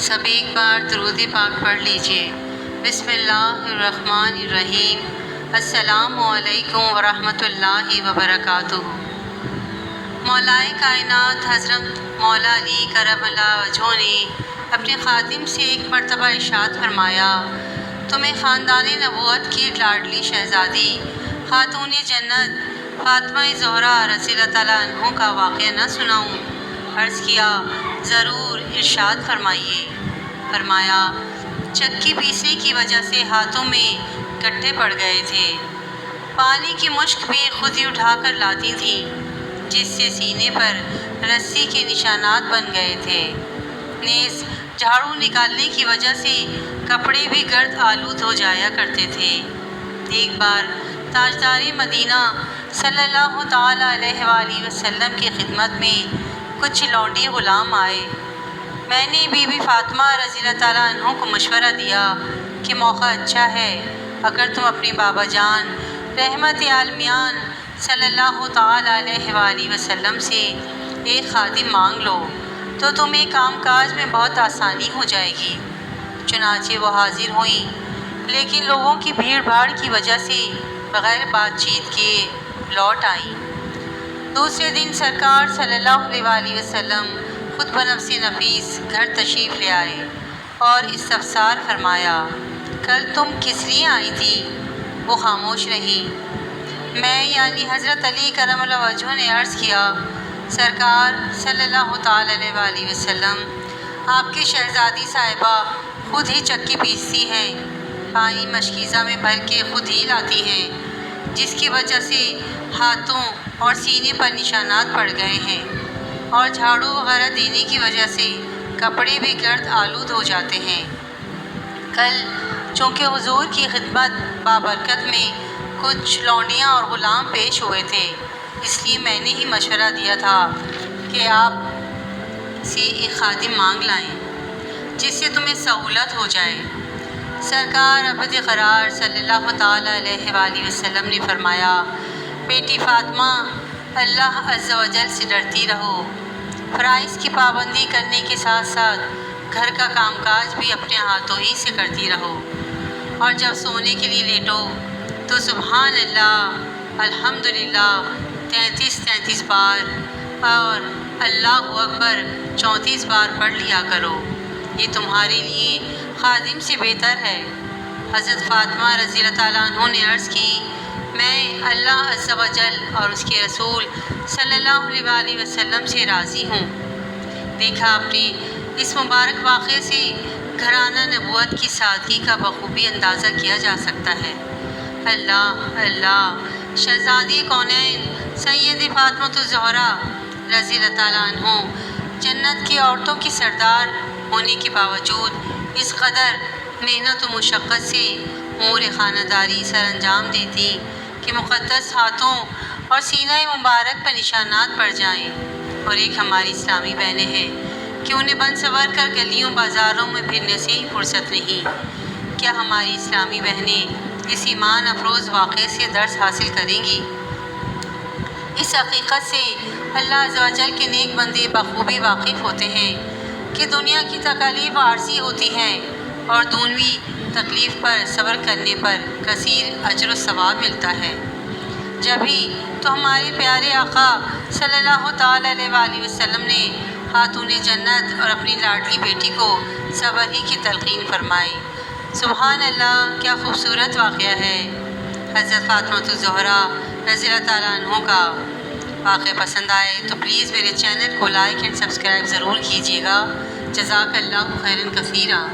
سب ایک بار درود پاک پڑھ لیجئے۔ بسم اللہ الرحمن الرحیم۔ السلام علیکم ورحمۃ اللہ وبرکاتہ۔ مولائے کائنات حضرت مولا علی کرم اللہ وجہہ نے اپنے خادم سے ایک مرتبہ ارشاد فرمایا، تمہیں خاندان نبوت کی لاڈلی شہزادی خاتون جنت فاطمہ زہرا رضی اللہ تعالیٰ عنہ کا واقعہ نہ سناؤں؟ عرض کیا، ضرور، ارشاد فرمائیے۔ فرمایا، چکی پیسنے کی وجہ سے ہاتھوں میں گٹھے پڑ گئے تھے، پانی کی مشک بھی خود ہی اٹھا کر لاتی تھیں، جس سے سینے پر رسی کے نشانات بن گئے تھے۔ نیز جھاڑو نکالنے کی وجہ سے کپڑے بھی گرد آلود ہو جایا کرتے تھے۔ ایک بار تاجدار مدینہ صلی اللہ تعالیٰ علیہ وآلہ وسلم کی خدمت میں کچھ لونڈی غلام آئے۔ میں نے بی بی فاطمہ رضی اللہ تعالیٰ عنہ کو مشورہ دیا کہ موقع اچھا ہے، اگر تم اپنے بابا جان رحمت عالمیان صلی اللہ تعالیٰ علیہ وآلہ وسلم سے ایک خادم مانگ لو تو تمہیں کام کاج میں بہت آسانی ہو جائے گی۔ چنانچہ وہ حاضر ہوئیں، لیکن لوگوں کی بھیڑ بھاڑ کی وجہ سے بغیر بات چیت کیے لوٹ آئیں۔ دوسرے دن سرکار صلی اللہ علیہ وآلہ وسلم خود بنفس نفیس گھر تشریف لے آئے اور استفسار فرمایا، کل تم کس لیے آئی تھی؟ وہ خاموش رہیں۔ میں یعنی حضرت علی کرم اللہ وجہہ نے عرض کیا، سرکار صلی اللہ تعالیٰ علیہ وآلہ وسلم آپ کی شہزادی صاحبہ خود ہی چکی پیستی ہیں، پانی مشکیزہ میں بھر کے خود ہی لاتی ہیں، جس کی وجہ سے ہاتھوں اور سینے پر نشانات پڑ گئے ہیں، اور جھاڑو وغیرہ دینے کی وجہ سے کپڑے بھی گرد آلود ہو جاتے ہیں۔ کل چونکہ حضور کی خدمت بابرکت میں کچھ لونڈیاں اور غلام پیش ہوئے تھے، اس لیے میں نے ہی مشورہ دیا تھا کہ آپ سے ایک خادم مانگ لائیں جس سے تمہیں سہولت ہو جائے۔ سرکار ابد قرار صلی اللہ تعالیٰ علیہ وآلہ وسلم نے فرمایا، بیٹی فاطمہ، اللہ عز و جل سے ڈرتی رہو، فرائض کی پابندی کرنے کے ساتھ ساتھ گھر کا کام کاج بھی اپنے ہاتھوں ہی سے کرتی رہو، اور جب سونے کے لیے لیٹو تو سبحان اللہ الحمدللہ 33 بار اور اللہ اکبر 34 بار پڑھ لیا کرو، یہ تمہارے لیے خادم سے بہتر ہے۔ حضرت فاطمہ رضی اللہ تعالیٰ عنہ نے عرض کی، میں اللہ عز و جل اور اس کے رسول صلی اللہ علیہ وآلہ وسلم سے راضی ہوں۔ دیکھا، اپنے اس مبارک واقعے سے گھرانہ نبوت کی سادگی کا بخوبی اندازہ کیا جا سکتا ہے۔ اللہ اللہ، شہزادی کونین سید فاطمہ الزہرا رضی اللہ تعالیٰ عنہ جنت کی عورتوں کی سردار ہونے کے باوجود اس قدر محنت و مشقت سے امور خانہ داری سر انجام دیتی کہ مقدس ہاتھوں اور سینہ مبارک پر نشانات پڑ جائیں، اور ایک ہماری اسلامی بہنیں ہیں کہ انہیں بن سنور کر گلیوں بازاروں میں پھرنے سے ہی فرصت نہیں۔ کیا ہماری اسلامی بہنیں اس ایمان افروز واقعے سے درس حاصل کریں گی؟ اس حقیقت سے اللہ عز و جل کے نیک بندے بخوبی واقف ہوتے ہیں کہ دنیا کی تکالیف عارضی ہوتی ہیں اور دنیوی تکلیف پر صبر کرنے پر کثیر اجر و ثواب ملتا ہے۔ جبھی تو ہمارے پیارے آقا صلی اللہ تعالیٰ علیہ وآلہ وسلم نے خاتون جنت اور اپنی لاڈلی بیٹی کو صبر ہی کی تلقین فرمائی۔ سبحان اللہ، کیا خوبصورت واقعہ ہے۔ حضرت فاطمہ الزہرا رضی اللہ تعالیٰ عنہ کا واقعہ پسند آئے تو پلیز میرے چینل کو لائک اینڈ سبسکرائب ضرور کیجیے گا۔ جزاک اللہ خیراً کثیرا۔